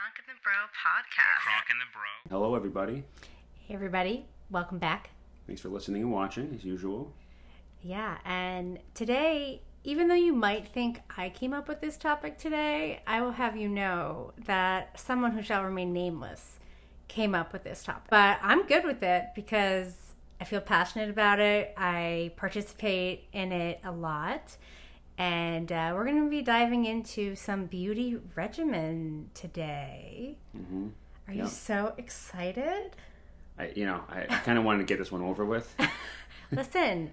Kronk and the Bro podcast. Kronk and the Bro. Hello, everybody. Hey, everybody. Welcome back. Thanks for listening and watching, as usual. Yeah, and today, even though you might think I came up with this topic today, I will have you know that someone who shall remain nameless came up with this topic. But I'm good with it because I feel passionate about it. I participate in it a lot. And we're going to be diving into some beauty regimen today. Mm-hmm. Are you so excited? I kind of wanted to get this one over with. Listen,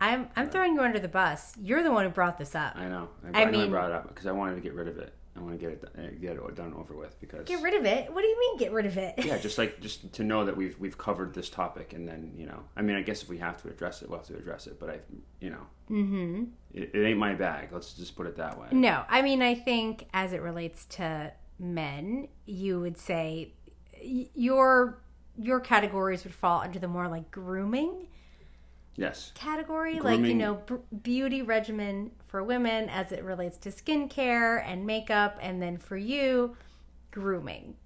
I'm throwing you under the bus. You're the one who brought this up. I know. I brought it up because I wanted to get rid of it. I want to get it done over with because get rid of it. What do you mean get rid of it? Yeah, just to know that we've covered this topic, and then I guess if we have to address it, we'll have to address it. But it ain't my bag. Let's just put it that way. No, I think as it relates to men, you would say your categories would fall under the more like grooming. Yes. Category, Grooming. like, beauty regimen for women as it relates to skincare and makeup. And then for you, grooming.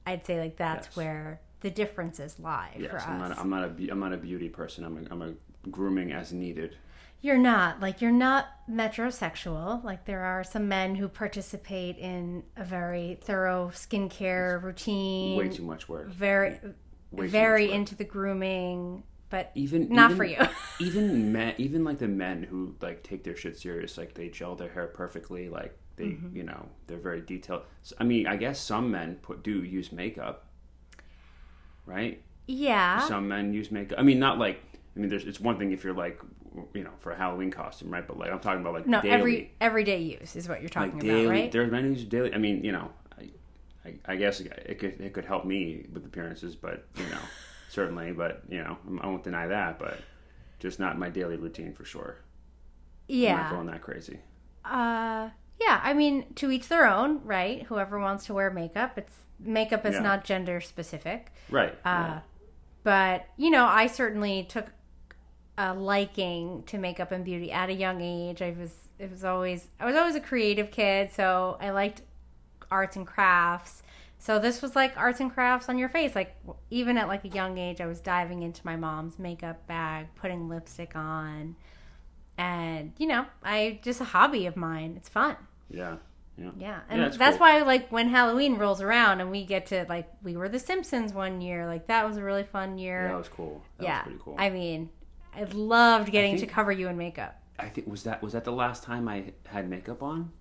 I'd say like that's where the differences lie for us. I'm not a beauty person. I'm a grooming as needed. You're not metrosexual. Like there are some men who participate in a very thorough skincare routine. Way too much work. Very into the grooming. But not for you. even like the men who like take their shit serious, like they gel their hair perfectly, like they they're very detailed. So, I guess some men do use makeup, right? Yeah. Some men use makeup. It's one thing if you're like for a Halloween costume, right? But like I'm talking about like daily, everyday use is what you're talking like about, right? There's men who use daily. I guess it could help me with appearances, but certainly, but I won't deny that, but just not my daily routine for sure. Yeah. I'm not going that crazy. Yeah, to each their own, right? Whoever wants to wear makeup. Makeup is not gender specific. Right. But, I certainly took a liking to makeup and beauty at a young age. I was always a creative kid, so I liked arts and crafts. So this was like arts and crafts on your face. Like even at like a young age, I was diving into my mom's makeup bag, putting lipstick on, and just a hobby of mine. It's fun. Yeah. And that's cool. Why like when Halloween rolls around and we get to like we were the Simpsons one year, like that was a really fun year. Yeah, that was cool. That was pretty cool. I loved getting to cover you in makeup. I think was that the last time I had makeup on?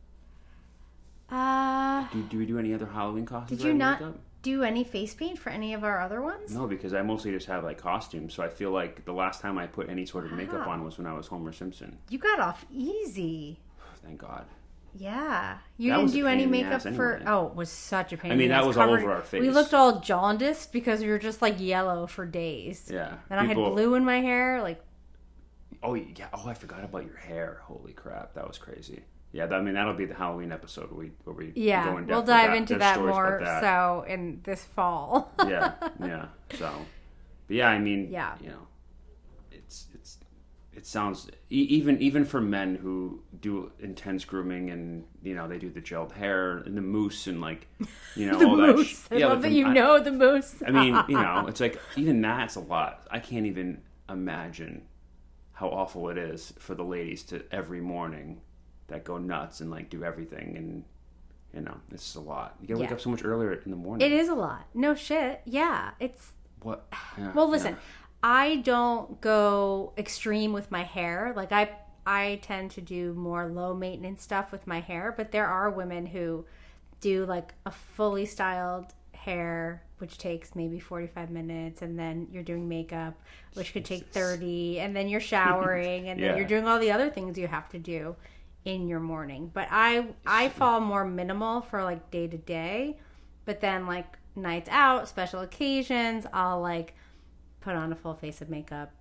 Do we do any other Halloween costumes? Did you not do any face paint for any of our other ones? No, because I mostly just have like costumes. So I feel like the last time I put any sort of makeup on was when I was Homer Simpson. You got off easy. Thank God. Yeah. You didn't do any makeup for... Oh, it was such a pain in the ass. That was all over our face. We looked all jaundiced because we were just like yellow for days. Yeah. And I had blue in my hair. Like. Oh, yeah. Oh, I forgot about your hair. Holy crap. That was crazy. Yeah, that'll be the Halloween episode where we go in depth. We'll dive into that more so in this fall. yeah. So, but yeah, it sounds even for men who do intense grooming and they do the gelled hair and the mousse and like the all mousse. that. I love that the mousse. It's like even that's a lot. I can't even imagine how awful it is for the ladies to every morning that go nuts and like do everything, and it's just a lot. You gotta wake up so much earlier in the morning. It is a lot. No shit. Yeah, it's what. Yeah, well, listen, I don't go extreme with my hair. Like I tend to do more low maintenance stuff with my hair, but there are women who do like a fully styled hair, which takes maybe 45 minutes, and then you're doing makeup, which could take 30, and then you're showering, and then you're doing all the other things you have to do in your morning. But I fall more minimal for like day to day, but then like nights out, special occasions, I'll like put on a full face of makeup,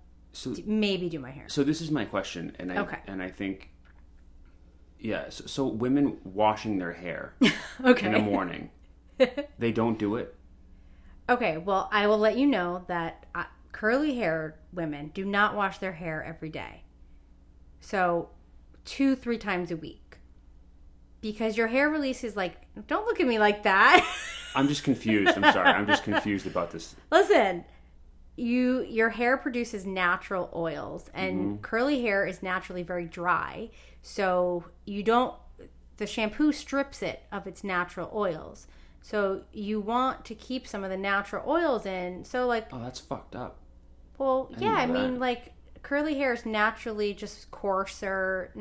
maybe do my hair. So this is my question, and I think so women washing their hair in the morning, they don't do it. Okay, well, I will let you know that curly haired women do not wash their hair every day. So 2-3 times a week. Because your hair releases like, don't look at me like that. I'm just confused. I'm sorry. I'm just confused about this. Listen, your hair produces natural oils, and curly hair is naturally very dry. So the shampoo strips it of its natural oils. So you want to keep some of the natural oils in. So like, oh, that's fucked up. Well, yeah, I mean, that. like curly hair is naturally just coarser.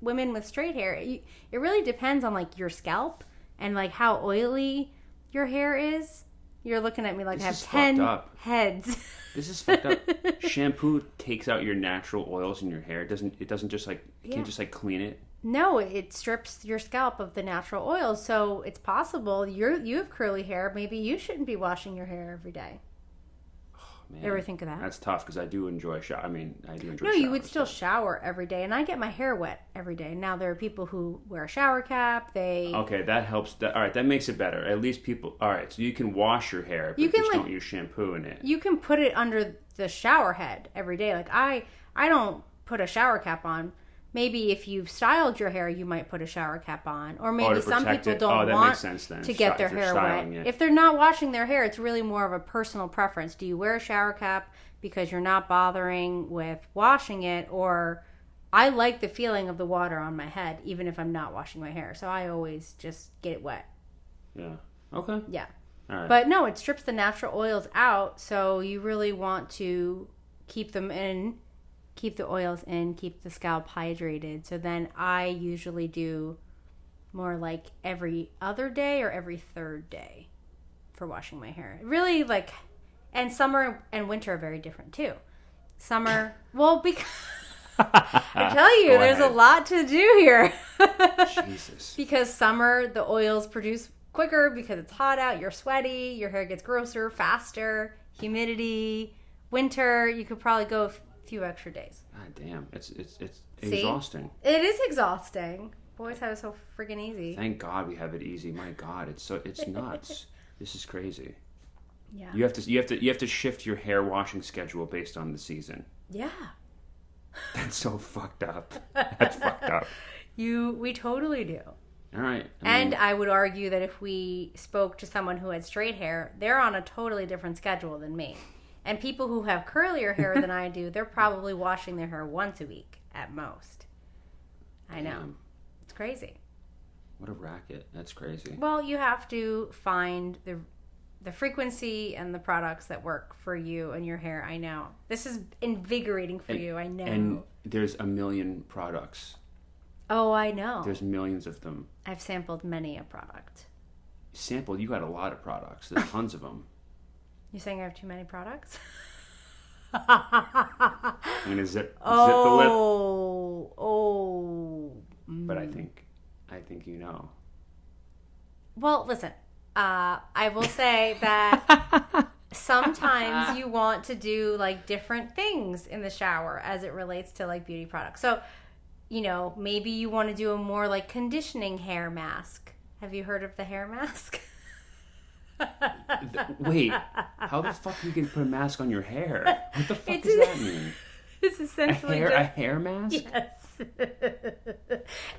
Women with straight hair, it really depends on like your scalp and like how oily your hair is. You're looking at me like I have 10 heads. This is fucked up. Shampoo takes out your natural oils in your hair. It doesn't just like, you can't just like clean it. No, it strips your scalp of the natural oils. So it's possible you have curly hair. Maybe you shouldn't be washing your hair every day. Man, you ever think of that? That's tough because I do enjoy shower. I do enjoy. No, you would still shower every day, and I get my hair wet every day. Now there are people who wear a shower cap. Okay, that helps. All right, that makes it better. At least people. All right, so you can wash your hair, but just don't use shampoo in it. You can put it under the shower head every day. Like I don't put a shower cap on. Maybe if you've styled your hair, you might put a shower cap on. Or maybe some people don't want to get their hair wet. If they're not washing their hair, it's really more of a personal preference. Do you wear a shower cap because you're not bothering with washing it? Or I like the feeling of the water on my head, even if I'm not washing my hair. So I always just get it wet. Yeah. Okay. Yeah. All right. But no, it strips the natural oils out. So you really want to keep them in. Keep the oils in, keep the scalp hydrated. So then I usually do more like every other day or every third day for washing my hair. Really and summer and winter are very different too. Summer, well, because I tell you, there's a lot to do here. Jesus. Because summer, the oils produce quicker because it's hot out, you're sweaty, your hair gets grosser, faster, humidity. Winter, you could probably go few extra days. God damn, it's exhausting. It is exhausting. Boys have it so freaking easy. Thank God we have it easy. My God, it's nuts. This is crazy. Yeah. You have to shift your hair washing schedule based on the season. Yeah. That's so fucked up. That's fucked up. We totally do. All right. I would argue that if we spoke to someone who had straight hair, they're on a totally different schedule than me. And people who have curlier hair than I do, they're probably washing their hair once a week at most. I know. Damn. It's crazy. What a racket. That's crazy. Well, you have to find the frequency and the products that work for you and your hair. I know. This is invigorating for you. I know. And there's a million products. Oh, I know. There's millions of them. I've sampled many a product. You got a lot of products. There's tons of them. You saying I have too many products? I'm gonna zip the lip. Oh. But I think you know. Well, listen. I will say that sometimes you want to do like different things in the shower as it relates to like beauty products. So, maybe you want to do a more like conditioning hair mask. Have you heard of the hair mask? Wait, how the fuck you can put a mask on your hair? What the fuck does that mean? It's essentially a hair mask? Yes.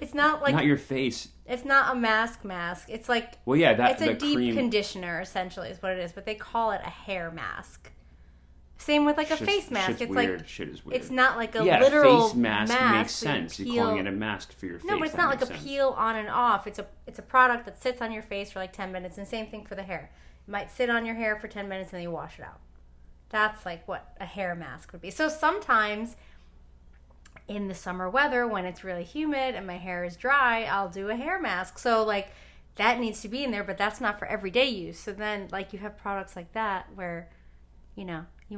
It's not like not your face. It's not a mask. It's like it's a deep conditioner essentially is what it is, but they call it a hair mask. Same with like a face mask. It's weird. like shit is weird. It's not like a literal face mask makes sense. You're calling it a mask for your face. No, but it's not like a peel on and off. It's a product that sits on your face for like 10 minutes, and same thing for the hair. It might sit on your hair for 10 minutes and then you wash it out. That's like what a hair mask would be. So sometimes in the summer weather when it's really humid and my hair is dry, I'll do a hair mask. So like that needs to be in there, but that's not for everyday use. So then like you have products like that where you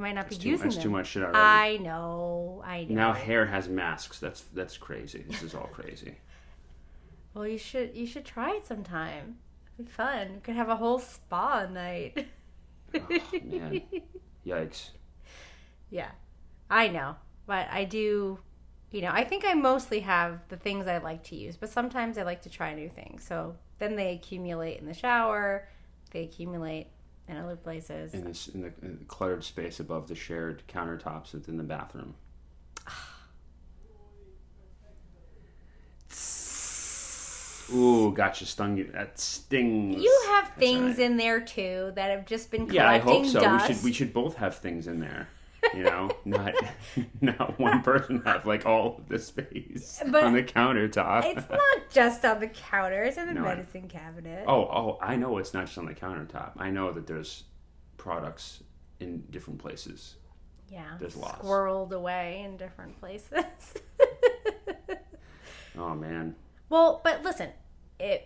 might not be using them. That's too much shit already. I know. Now hair has masks. That's crazy. This is all crazy. Well, you should try it sometime. It'd be fun. You could have a whole spa night. Oh, man. Yikes. Yeah. I know. But I do, I think I mostly have the things I like to use, but sometimes I like to try new things. So then they accumulate in the shower. They accumulate in other places. In the cluttered space above the shared countertops within the bathroom. Ooh, gotcha, stung you. That stings. You have That's things right. in there too that have just been collecting Yeah, I hope so. dust. We should both have things in there. You know, not one person have like all of the space But on the countertop. It's not just on the counter. It's in the No, medicine cabinet. Oh, I know it's not just on the countertop. I know that there's products in different places. Yeah, there's lots. Squirreled away in different places. Oh, man. Well, but listen,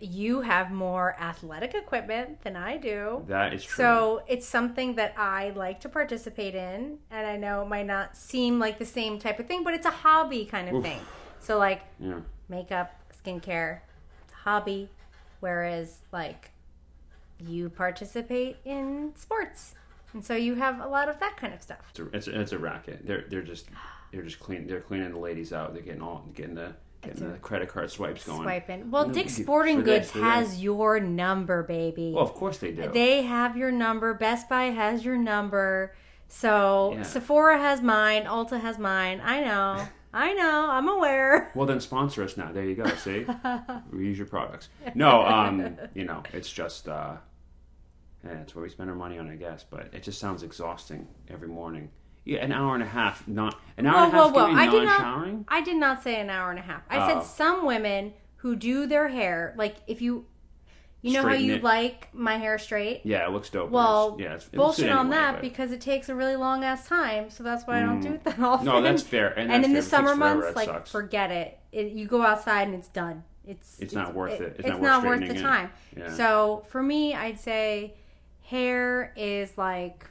you have more athletic equipment than I do. That is true. So it's something that I like to participate in. And I know it might not seem like the same type of thing, but it's a hobby kind of thing. So like makeup, skincare, it's a hobby. Whereas like you participate in sports. And so you have a lot of that kind of stuff. It's a racket. They're just clean. They're cleaning the ladies out. They're getting the credit card swipes going. Swiping. Well, Dick's Sporting Goods has your number, baby. Well, of course they do. They have your number. Best Buy has your number. So Sephora has mine. Ulta has mine. I know. I'm aware. Well, then sponsor us now. There you go. See, we use your products. No, it's just it's where we spend our money on, I guess. But it just sounds exhausting every morning. Yeah, an hour and a half, not an hour and a half. Non-showering. I did not say an hour and a half. I said some women who do their hair, like if you know how you like my hair straight. Yeah, it looks dope. Well, it's bullshit on that because it takes a really long ass time, so that's why I don't do it that often. No, that's fair. And in the summer months, like sucks. forget it. You go outside and it's done. It's not worth it. It's not worth the it. time. Yeah. So for me, I'd say hair is like,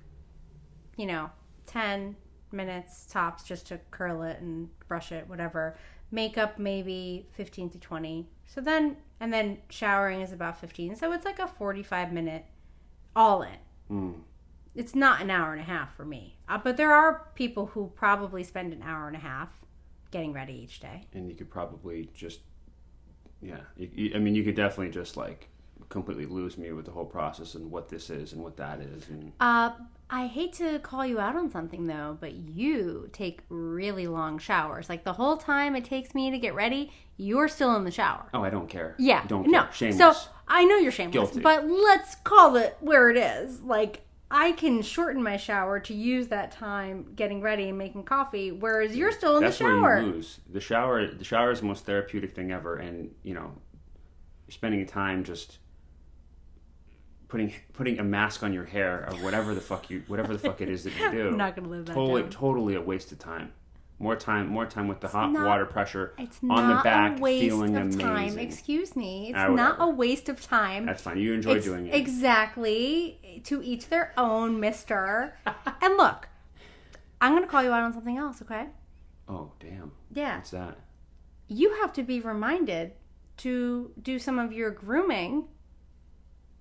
10 minutes tops just to curl it and brush it, whatever. Makeup maybe 15 to 20. So then showering is about 15. So it's like a 45-minute all in. It's not an hour and a half for me. But there are people who probably spend an hour and a half getting ready each day. And you could probably just, you could definitely just like completely lose me with the whole process and what this is and what that is. And I hate to call you out on something though, but you take really long showers. Like the whole time it takes me to get ready, you're still in the shower. Oh, I don't care. Yeah. Don't care. No. Shameless. So I know you're shameless, Guilty. but let's call it where it is. Like I can shorten my shower to use that time getting ready and making coffee, whereas you're still in the shower. That's where you lose. The shower is the most therapeutic thing ever, and you're spending time just putting a mask on your hair or whatever the fuck it is that you do. I'm not gonna live that down. Totally a waste of time. More time with the hot water pressure it's on the back, not a waste feeling of amazing. time. Excuse me, it's not Whatever. a waste of time. That's fine. You enjoy doing it. Exactly. To each their own, mister. And look, I'm gonna call you out on something else, okay? Oh damn. Yeah. What's that? You have to be reminded to do some of your grooming.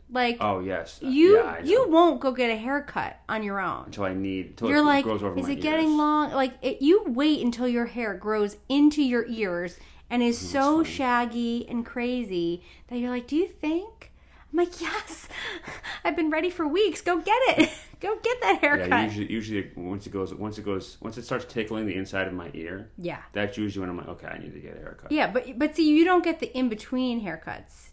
Like, oh yes, you won't go get a haircut on your own until you're like, grows over is my it ears. getting long? Like, you wait until your hair grows into your ears and is so shaggy and crazy that you're like, do you think? I'm like, yes, I've been ready for weeks. Go get it. Go get that haircut. Yeah, usually once it starts tickling the inside of my ear. Yeah, that's usually when I'm like, okay, I need to get a haircut. Yeah, but see, you don't get the in between haircuts.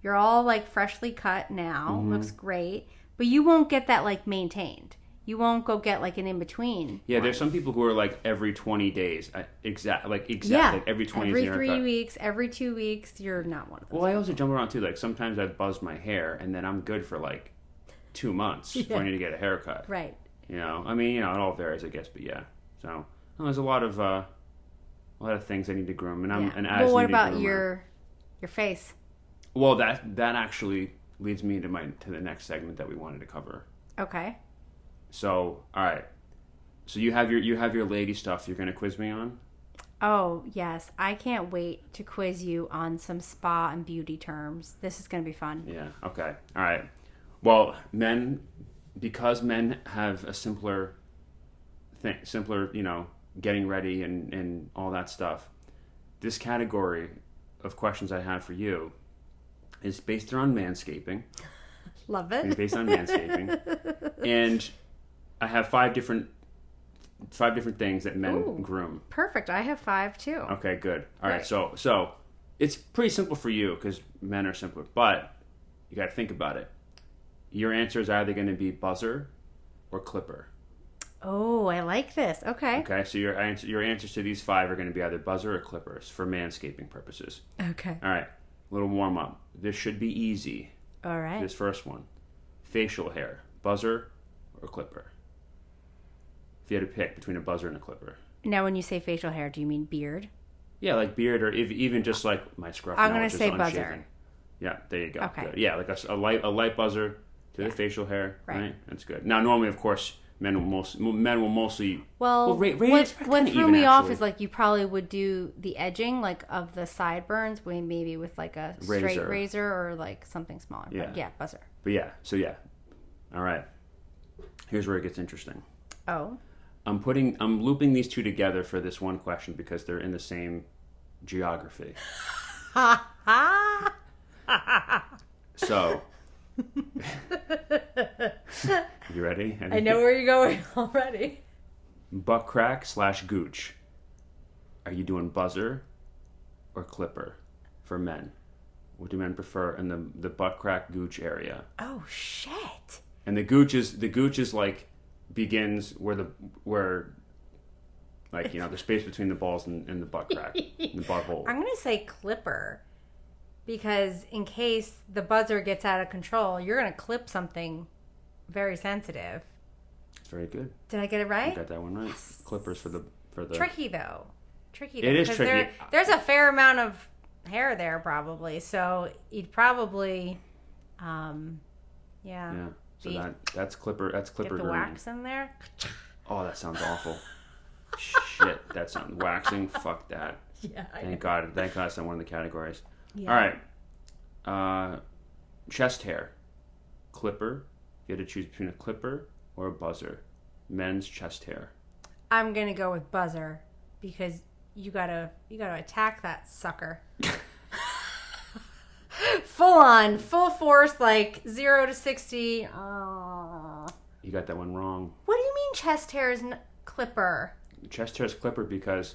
You're all like freshly cut now. Looks great. But you won't get that like maintained. You won't go get like an in between. Yeah, there's some people who are like every 20 days. Exactly. Like every 20 every days. Every 3 weeks, every 2 weeks, you're not one of those. Well, I also jump around too. Like sometimes I buzz my hair and then I'm good for like 2 months if I need to get a haircut. Right. It all varies, I guess, but yeah. So there's a lot of things I need to groom, and Well, what about your face? Well, that actually leads me to the next segment that we wanted to cover. Okay. So, all right. So you have your lady stuff you're going to quiz me on? Oh, yes. I can't wait to quiz you on some spa and beauty terms. This is going to be fun. Yeah. Okay. All right. Well, because men have a simpler, getting ready and all that stuff. This category of questions I have for you is based around manscaping. Love it. It's based on manscaping. And I have five different things that men groom. Perfect. I have 5 too. Okay, good. All right. So it's pretty simple for you because men are simpler, but you got to think about it. Your answer is either going to be buzzer or clipper. Oh, I like this. Okay. Okay, so your answers to these 5 are going to be either buzzer or clippers for manscaping purposes. Okay. All right, little warm up. This should be easy. All right. This first one, facial hair, buzzer or clipper. If you had to pick between a buzzer and a clipper. Now, when you say facial hair, do you mean beard? Yeah, like beard, or even just like my scruff. I'm going to say buzzer. Unshaven. Yeah, there you go. Okay. Good. Yeah, like a light buzzer to the facial hair. Right. That's good. Now, normally, of course, men will mostly. Well, what threw me off is like you probably would do the edging like of the sideburns, maybe with like a straight razor or like something smaller. Yeah. But yeah, buzzer. But yeah, so yeah. All right. Here's where it gets interesting. Oh. I'm looping these 2 together for this one question because they're in the same geography. So, you ready? I know where you're going already. Butt crack / gooch. Are you doing buzzer or clipper for men? What do men prefer in the butt crack gooch area? Oh shit! And the gooch is like begins where like, you know, the space between the balls and the butt crack, the butthole. I'm gonna say clipper because in case the buzzer gets out of control, you're gonna clip something very sensitive. Very good. Did I get it right? You got that one right. Yes. Clippers for the tricky though. It is tricky. There's a fair amount of hair there probably, so you'd probably, yeah. So that's clipper. That's clipper. Get the wax in there. Oh, that sounds awful. Shit, that sounds waxing. Fuck that. Yeah. Thank God it's not one of the categories. Yeah. All right. Chest hair, clipper. You had to choose between a clipper or a buzzer. Men's chest hair. I'm gonna go with buzzer because you gotta attack that sucker. Full force, like 0 to 60. You got that one wrong. What do you mean chest hair is clipper? Chest hair is clipper because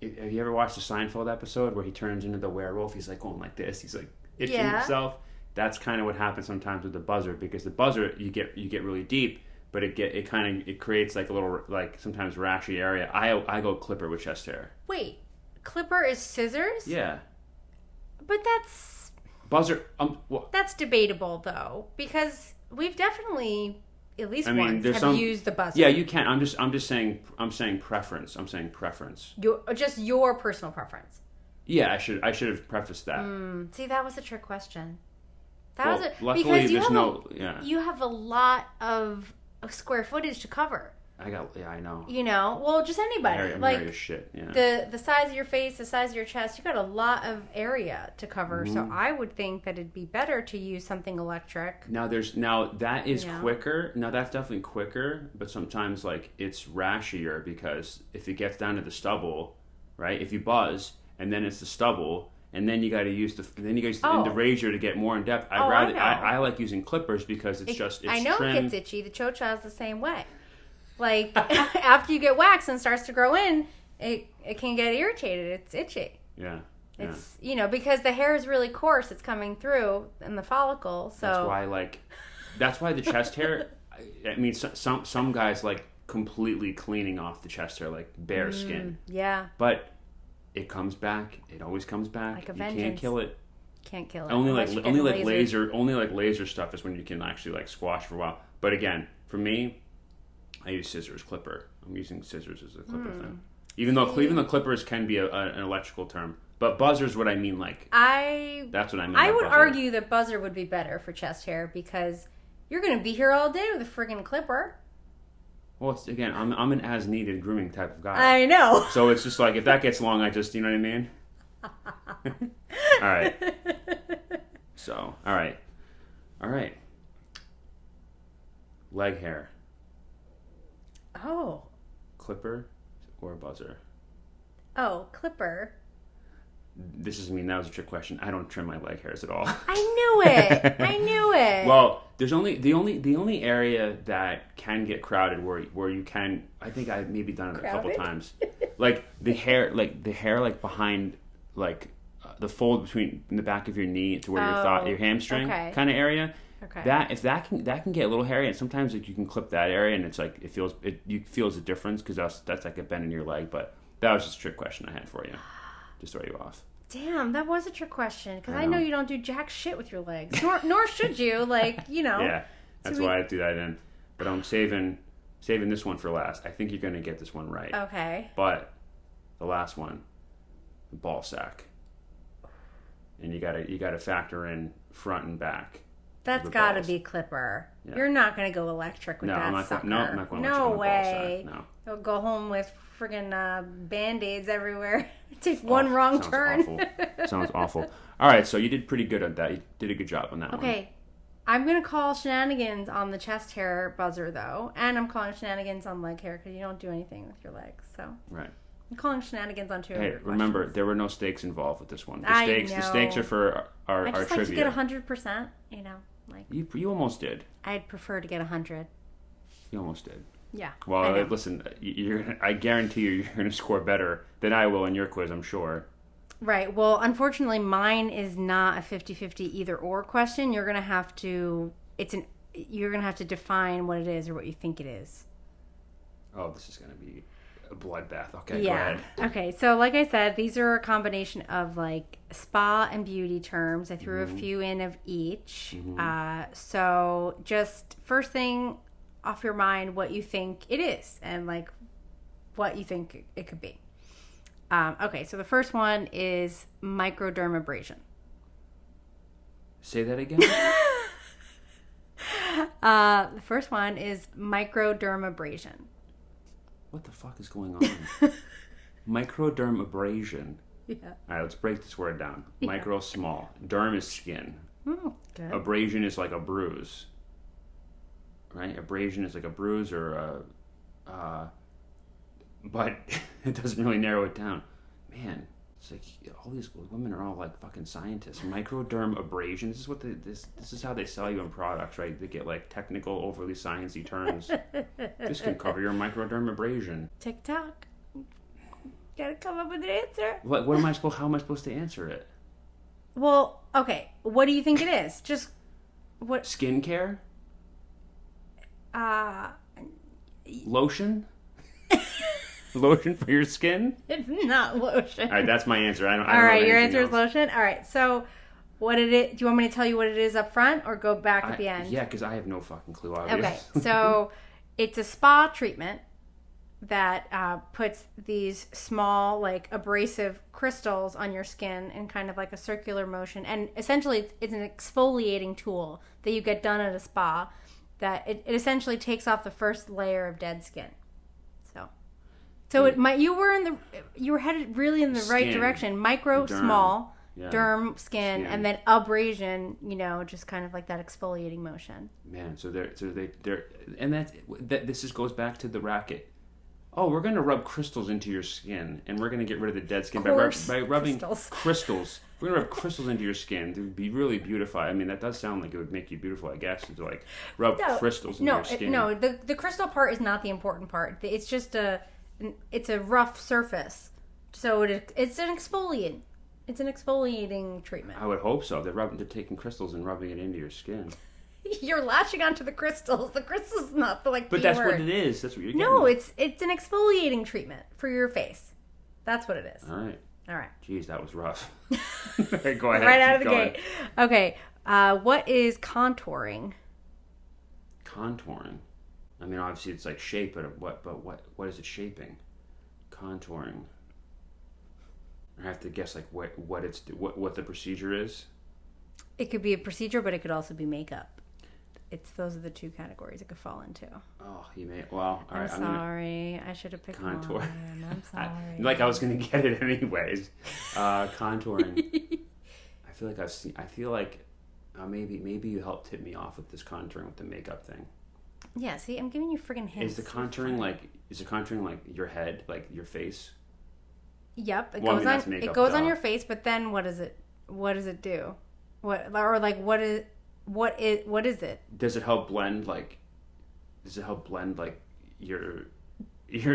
have you ever watched the Seinfeld episode where he turns into the werewolf? He's like going like this. He's like itching himself. That's kind of what happens sometimes with the buzzer because the buzzer you get really deep, but it creates like a little like sometimes rashy area. I go clipper with chest hair. Wait, clipper is scissors? Yeah. But that's buzzer. That's debatable though because we've definitely at least once have used the buzzer. Yeah, you can. I'm saying preference. I'm saying preference. Your personal preference. Yeah, I should have prefaced that. See, that was a trick question. Luckily, because you have a lot of square footage to cover. I know. You know, well, just anybody. I'm hairy as shit. Yeah. The size of your face, the size of your chest, you got a lot of area to cover. Mm-hmm. So I would think that it'd be better to use something electric. Now that is quicker. Now that's definitely quicker, but sometimes like it's rashier because if it gets down to the stubble, right? If you buzz and then it's the stubble. And then you got to use the razor to get more in depth. I like using clippers because it's I know trim. It gets itchy. The chocha is the same way. Like after you get wax and starts to grow in, it can get irritated. It's itchy. Yeah. It's because the hair is really coarse. It's coming through in the follicle. So that's why the chest hair. I mean, some guys like completely cleaning off the chest hair, like bare skin. Yeah. But it comes back. It always comes back. Like a vengeance. You can't kill it. Can't kill it. Only laser stuff is when you can actually like squash for a while. But again, for me, I use scissors, clipper. I'm using scissors as a clipper thing. Even though clippers can be an electrical term, but buzzer is what I mean. That's what I mean. I would argue that buzzer would be better for chest hair because you're going to be here all day with a friggin' clipper. Well, I'm an as-needed grooming type of guy. I know. So it's just like if that gets long, I just, you know what I mean? All right. So, all right. Leg hair. Oh. Clipper or buzzer? Oh, clipper. That was a trick question. I don't trim my leg hairs at all. I knew it. Well, there's the only area that can get crowded where you can. I think I've maybe done it a couple times. Like the hair like behind like the fold between in the back of your knee to where your hamstring kind of area. Okay. That can get a little hairy, and sometimes like, you can clip that area, and it's like you feels a difference because that's like a bend in your leg. But that was just a trick question I had for you, to throw you off. Damn, that was a trick question because I know you don't do jack shit with your legs, nor should you. Like Yeah, that's why I do that in. But I'm saving this one for last. I think you're gonna get this one right. Okay. But the last one, the ball sack, and you gotta factor in front and back. That's got to be clipper. Yeah. You're not going to go electric with that sucker. No, I'm not going electric. No with way. Ball sack. No. You'll go home with friggin' Band-Aids everywhere. Take one wrong turn. Awful. Sounds awful. All right, so you did pretty good at that. You did a good job on that one. Okay. I'm going to call shenanigans on the chest hair buzzer, though. And I'm calling shenanigans on leg hair because you don't do anything with your legs. So. Right. I'm calling shenanigans on two. Hey, remember, there were no stakes involved with this one. The stakes are for our trivia. I just like to get 100%, Like you almost did. I'd prefer to get 100. You almost did. Yeah. Well, listen, I guarantee you're going to score better than I will in your quiz, I'm sure. Right. Well, unfortunately, mine is not a 50-50 either or question. You're going to have to define what it is or what you think it is. Oh, this is going to be a bloodbath. Okay, yeah. Go ahead. Okay, so like I said, these are a combination of like spa and beauty terms. I threw a few in of each. So just first thing off your mind, what you think it is and like what you think it could be. Okay, so the first one is microdermabrasion. Say that again? The first one is microdermabrasion. What the fuck is going on? Microdermabrasion. Yeah. All right, let's break this word down. Yeah. Micro, small. Derm is skin. Oh, good. Abrasion is like a bruise. Right? Abrasion is like a bruise or but it doesn't really narrow it down. Man, it's like all these women are all like fucking scientists. Microdermabrasion. This is what this is how they sell you in products, right? They get like technical, overly sciencey terms. This can cover your microdermabrasion. TikTok. Gotta come up with an answer. How am I supposed to answer it? Well, okay. What do you think it is? Just what? Skincare? Lotion? Lotion for your skin? It's not lotion. All right, that's my answer. I don't All right, know your answer else. is lotion? All right, so what did it... Do you want me to tell you what it is up front or go back at the end? Yeah, because I have no fucking clue, obviously. Okay, so it's a spa treatment that puts these small, like, abrasive crystals on your skin in kind of like a circular motion. And essentially, it's an exfoliating tool that you get done at a spa that it essentially takes off the first layer of dead skin. So you were headed really in the right direction. Micro, derm, small, derm, skin, and then abrasion. Just kind of like that exfoliating motion. Man, so they're and that this just goes back to the racket. Oh, we're going to rub crystals into your skin, and we're going to get rid of the dead skin by rubbing crystals. We're going to rub crystals into your skin to be really beautify. I mean, that does sound like it would make you beautiful, I guess, to like rub crystals into your skin. No, the crystal part is not the important part. It's just it's a rough surface, so it's an exfoliant. It's an exfoliating treatment. I would hope so. They're taking crystals and rubbing it into your skin. You're latching onto the crystals. The crystals not the But that's what it is. That's what you're getting. No, it's an exfoliating treatment for your face. That's what it is. All right. Jeez, that was rough. Okay, go ahead. Right out of the gate. Okay. What is contouring? Contouring. I mean, obviously it's like shape, but what is it shaping? Contouring. I have to guess like what the procedure is. It could be a procedure, but it could also be makeup. Those are the two categories it could fall into. Oh, you may. Well, all right. I'm sorry. I should have picked contour. I'm sorry. I was going to get it anyways. Contouring. I feel like maybe you helped tip me off with this contouring with the makeup thing. Yeah. See, I'm giving you friggin' hints. Is the contouring like your head, like your face? Yep. It goes on your face, but then what does it do? What is it? Does it help blend your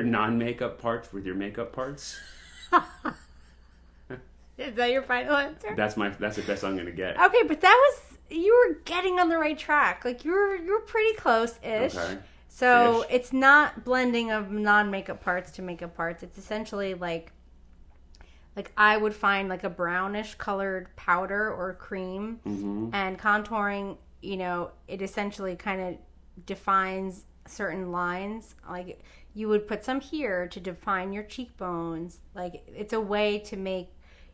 non-makeup parts with your makeup parts? Is that your final answer? That's the best I'm gonna get. Okay, but you were getting on the right track. Like you were pretty close-ish. Okay. So it's not blending of non-makeup parts to makeup parts. It's essentially like I would find like a brownish colored powder or cream, and contouring, it essentially kind of defines certain lines. Like you would put some here to define your cheekbones. Like it's a way to make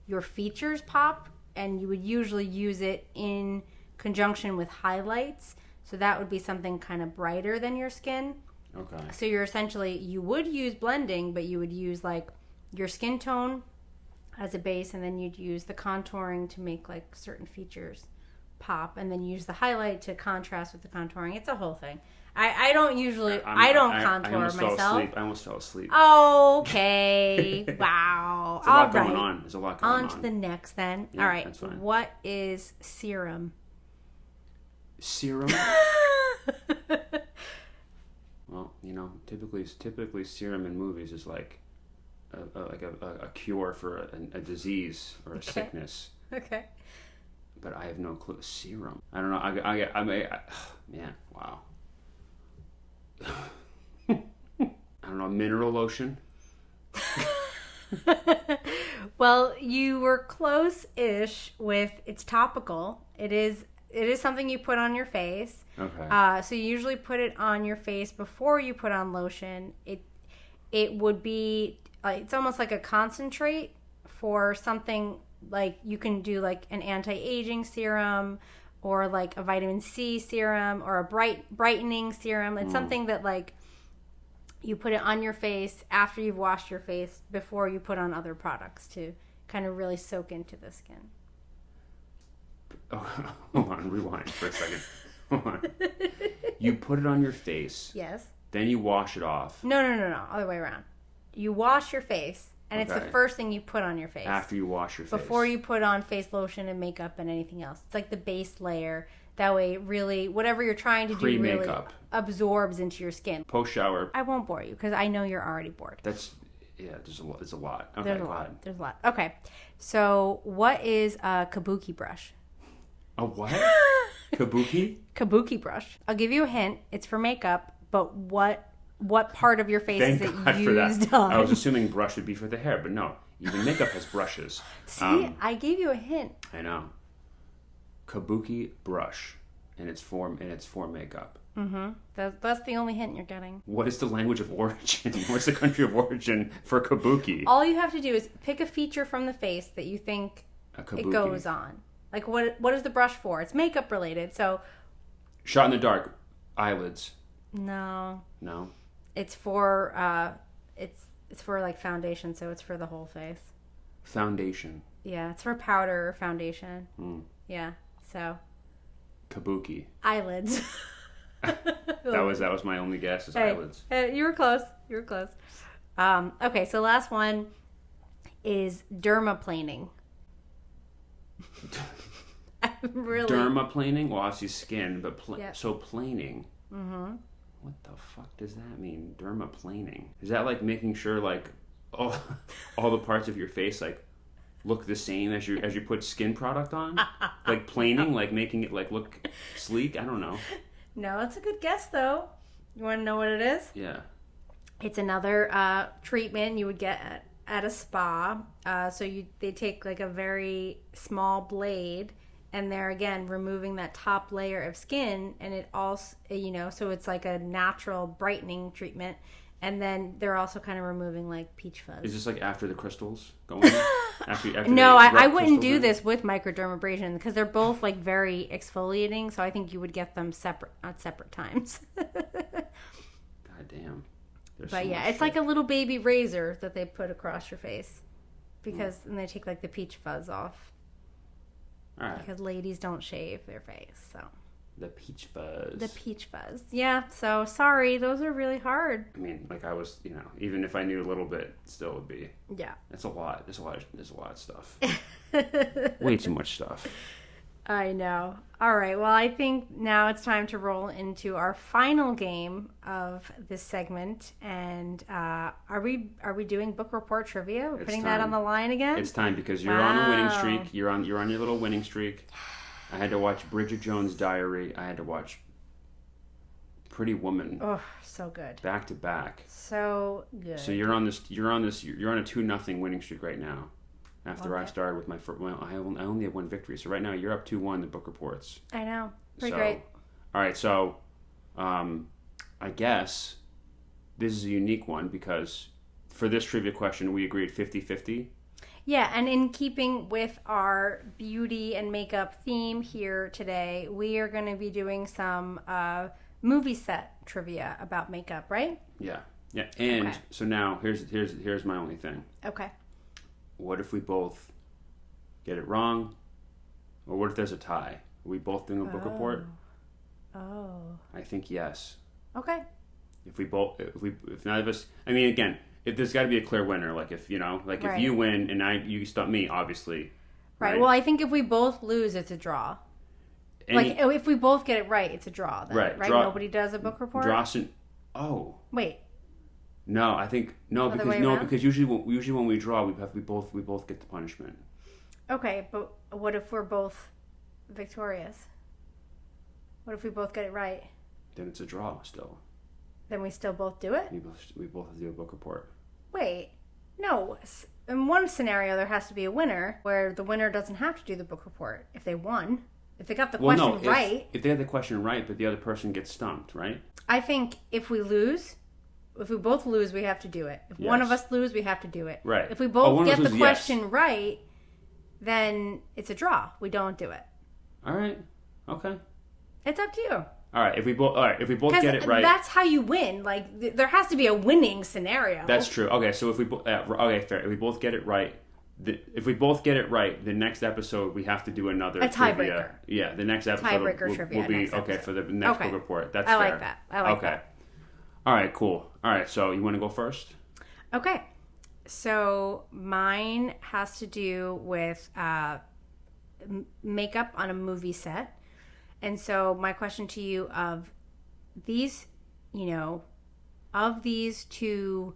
your features pop, and you would usually use it in conjunction with highlights. So that would be something kind of brighter than your skin. Okay. So you would use blending, but you would use like your skin tone as a base, and then you'd use the contouring to make like certain features pop, and then use the highlight to contrast with the contouring. It's a whole thing. I don't usually contour myself. I almost fell asleep. Okay. Wow. There's a lot going on. There's a lot going on. On to the next then. Yeah, all right. That's fine. What is serum? Serum? Well, typically serum in movies is like a cure for a disease or a sickness. Okay. But I have no clue. Serum. I don't know. Man, wow. I don't know. Mineral lotion. Well, you were close-ish with it's topical. It is something you put on your face. Okay. So you usually put it on your face before you put on lotion. It would be it's almost like a concentrate for something like you can do like an anti-aging serum or like a vitamin C serum or a brightening serum. It's something that like you put it on your face after you've washed your face before you put on other products to kind of really soak into the skin. Oh, hold on, rewind for a second. Hold on. You put it on your face. Yes. Then you wash it off. No. Other way around. You wash your face, and it's the first thing you put on your face. After you wash your face. Before you put on face lotion and makeup and anything else. It's like the base layer. That way, really, whatever you're trying to do really absorbs into your skin. Post-shower. I won't bore you, because I know you're already bored. There's a lot. Okay, There's a lot. Okay. So, what is a kabuki brush? A what? Kabuki? Kabuki brush. I'll give you a hint. It's for makeup, but what part of your face is it used on? I was assuming brush would be for the hair, but no. Even makeup has brushes. See, I gave you a hint. I know. Kabuki brush, and it's for makeup. Mm-hmm. That's the only hint you're getting. What is the language of origin? What's the country of origin for kabuki? All you have to do is pick a feature from the face that you think it goes on. Like what is the brush for? It's makeup related. So, shot in the dark, eyelids. No. It's for it's for like foundation, so it's for the whole face. Foundation. Yeah, it's for powder or foundation. Yeah. So. Kabuki. Eyelids. that was my only guess. Is eyelids. You were close. Okay, so last one is dermaplaning. Really? Dermaplaning? Well, obviously skin, but so planing. Mm-hmm. What the fuck does that mean? Dermaplaning. Is that like making sure like all the parts of your face like look the same as you put skin product on? Like planing, like making it like look sleek? I don't know. No, it's a good guess though. You want to know what it is? Yeah. It's another treatment you would get at a spa. They take like a very small blade, and they're again removing that top layer of skin, and it also, so it's like a natural brightening treatment. And then they're also kind of removing like peach fuzz. Is this like after the crystals going? after no, I wouldn't do this with microdermabrasion because they're both like very exfoliating. So I think you would get them at separate times. God damn. But yeah, it's like a little baby razor that they put across your face and they take like the peach fuzz off. All right. Because ladies don't shave their face, so. The peach fuzz. Yeah, so sorry, those are really hard. I mean, like I was, even if I knew a little bit, it still would be. Yeah. It's a lot. There's a lot of stuff. Way too much stuff. I know. All right. Well, I think now it's time to roll into our final game of this segment. And are we doing book report trivia? We're putting that on the line again. It's time because you're on a winning streak. You're on your little winning streak. I had to watch Bridget Jones' Diary. I had to watch Pretty Woman. Oh, so good. Back to back. So good. So you're on a 2-0 winning streak right now. After I started with my first, I only have one victory. So right now you're up 2-1 in the book reports. I know. Pretty great. All right. So, I guess this is a unique one because for this trivia question, we agreed 50-50. Yeah. And in keeping with our beauty and makeup theme here today, we are going to be doing some, movie set trivia about makeup, right? Yeah. Yeah. And so now here's my only thing. Okay. What if we both get it wrong? Or what if there's a tie? Are we both doing a book report? Oh. I think yes. Okay. If none of us, I mean, again, if there's got to be a clear winner, like if if you win and you stop me, obviously. Right. Well, I think if we both lose, it's a draw. If we both get it right, it's a draw. Then, right. Nobody does a book report. Wait. No, I think because usually when we draw, we both get the punishment. Okay, but what if we're both victorious? What if we both get it right? Then it's a draw still. Then we still both do it? We both have to do a book report. Wait. No. In one scenario, there has to be a winner where the winner doesn't have to do the book report if they won. If they got the question right. If they got the question right, but the other person gets stumped, right? I think if we both lose, we have to do it. If one of us lose, we have to do it. Right. If we both get the question right, then it's a draw. We don't do it. All right. Okay. It's up to you. All right. If we both get it right, that's how you win. Like there has to be a winning scenario. That's true. Okay. So if we fair. If we both get it right, the next episode we have to do another tiebreaker. Trivia. Yeah. The next episode tiebreaker trivia will be okay for the next book report. That's I fair. like that. I like that. All right, cool. All right, so you want to go first? Okay. So mine has to do with makeup on a movie set. And so my question to you of these two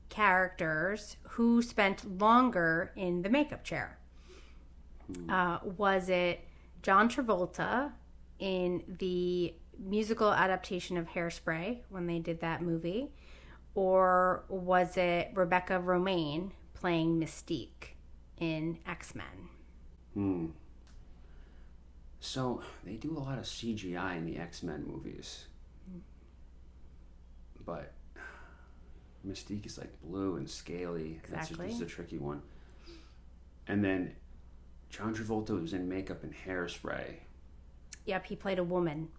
characters, who spent longer in the makeup chair? Was it John Travolta in the musical adaptation of Hairspray when they did that movie, or was it Rebecca Romijn playing Mystique in X-Men? So they do a lot of CGI in the X-Men movies, but Mystique is like blue and scaly. Exactly. That's a tricky one. And then John Travolta was in makeup in Hairspray. Yep, he played a woman.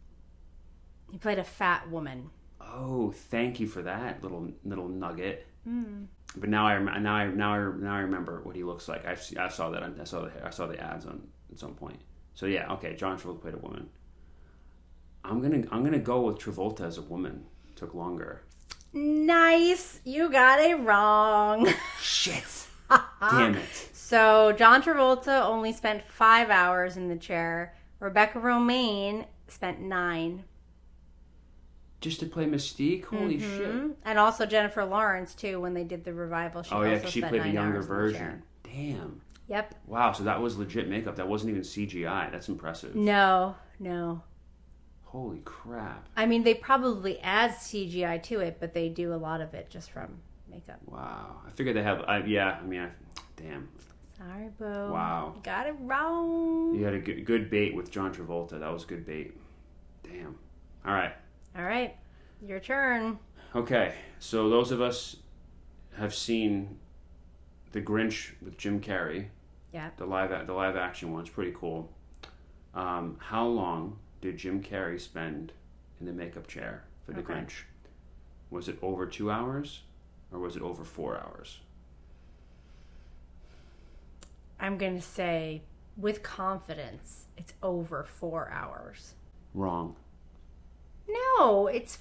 He played a fat woman. Oh, thank you for that little nugget. But now I remember what he looks like. I saw that. I saw the ads on at some point. So yeah, okay. John Travolta played a woman. I'm gonna go with Travolta as a woman. Took longer. Nice. You got it wrong. Shit. Damn it. So John Travolta only spent 5 hours in the chair. Rebecca Romijn spent 9. Just to play Mystique? Holy shit. And also Jennifer Lawrence, too, when they did the revival. She played the younger version. Damn. Yep. Wow, so that was legit makeup. That wasn't even CGI. That's impressive. No. Holy crap. I mean, they probably add CGI to it, but they do a lot of it just from makeup. Wow. I figured they have... damn. Sorry, Bo. Wow. You got it wrong. You had a good bait with John Travolta. That was good bait. Damn. All right. Your turn. Okay. So those of us have seen The Grinch with Jim Carrey. Yeah. The live action one. It's pretty cool. How long did Jim Carrey spend in the makeup chair for The Grinch? Was it over 2 hours or was it over 4 hours? I'm going to say, with confidence, it's over 4 hours. Wrong. No, it's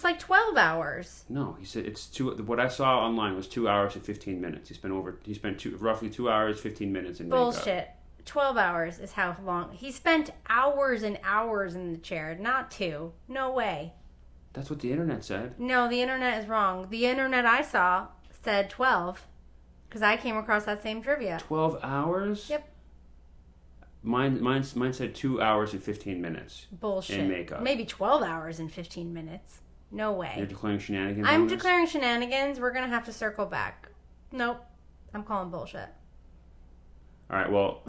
like 12 hours. No, he said it's two. What I saw online was 2 hours and 15 minutes. He spent roughly 2 hours 15 minutes in makeup. Bullshit. 12 hours is how long. He spent hours and hours in the chair, not 2. No way. That's what the internet said. No, the internet is wrong. The internet I saw said 12 because I came across that same trivia. 12 hours? Yep. Mine said 2 hours and 15 minutes. Bullshit. In makeup. Maybe 12 hours and 15 minutes. No way. You're declaring shenanigans I'm on this? declaring shenanigans. We're going to have to circle back. Nope. I'm calling bullshit. All right, well,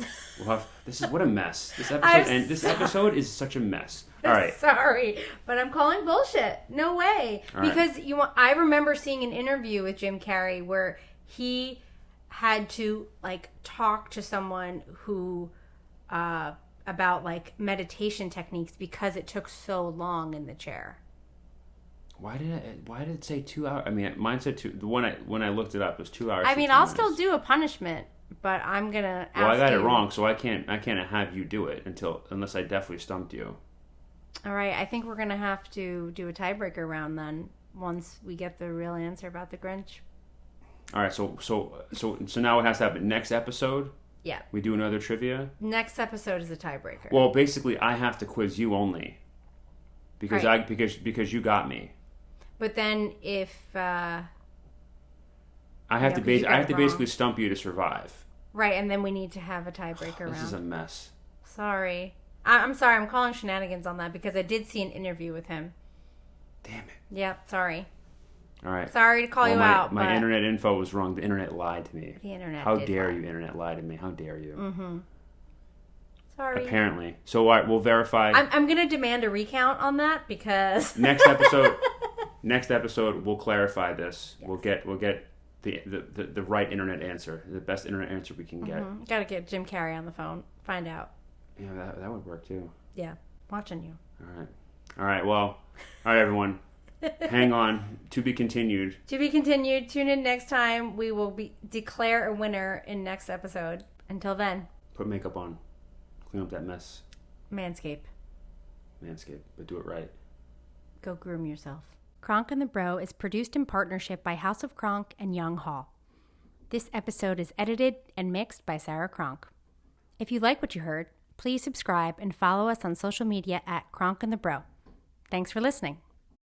what a mess. This episode is such a mess. All right. Sorry, but I'm calling bullshit. No way. All right. Because I remember seeing an interview with Jim Carrey where he had to like talk to someone who about like meditation techniques because it took so long in the chair. Why did it say 2 hours? I mean, mine said 2. The when I looked it up, it was 2 hours. I mean, I'll still do a punishment, but I'm gonna. Well, I got it wrong, so I can't have you do it unless I definitely stumped you. All right, I think we're gonna have to do a tiebreaker round then once we get the real answer about the Grinch. All right, so now it has to happen next episode. Yeah. We do another trivia. Next episode is a tiebreaker. Well, basically, I have to quiz you only because right. because you got me. But then if I have to basically stump you to survive. Right, and then we need to have a tiebreaker round. This is a mess. Sorry. I'm sorry. I'm calling shenanigans on that because I did see an interview with him. Damn it. Yeah, sorry. All right. Sorry to call you out. My internet info was wrong. The internet lied to me. The internet How did dare lie. you, internet, lie to me? How dare you? Mm-hmm. Sorry. Apparently. So all right, we'll verify. I'm going to demand a recount on that because... Next episode, we'll clarify this. Yes. We'll get the right internet answer, the best internet answer we can get. Mm-hmm. Got to get Jim Carrey on the phone. Find out. Yeah, that would work too. Yeah, watching you. All right. Well, all right, everyone. Hang on. To be continued. To be continued. Tune in next time. We will declare a winner in next episode. Until then. Put makeup on. Clean up that mess. Manscape, but do it right. Go groom yourself. Kronk and the Bro is produced in partnership by House of Kronk and Young Hall. This episode is edited and mixed by Sarah Kronk. If you like what you heard, please subscribe and follow us on social media at Kronk and the Bro. Thanks for listening.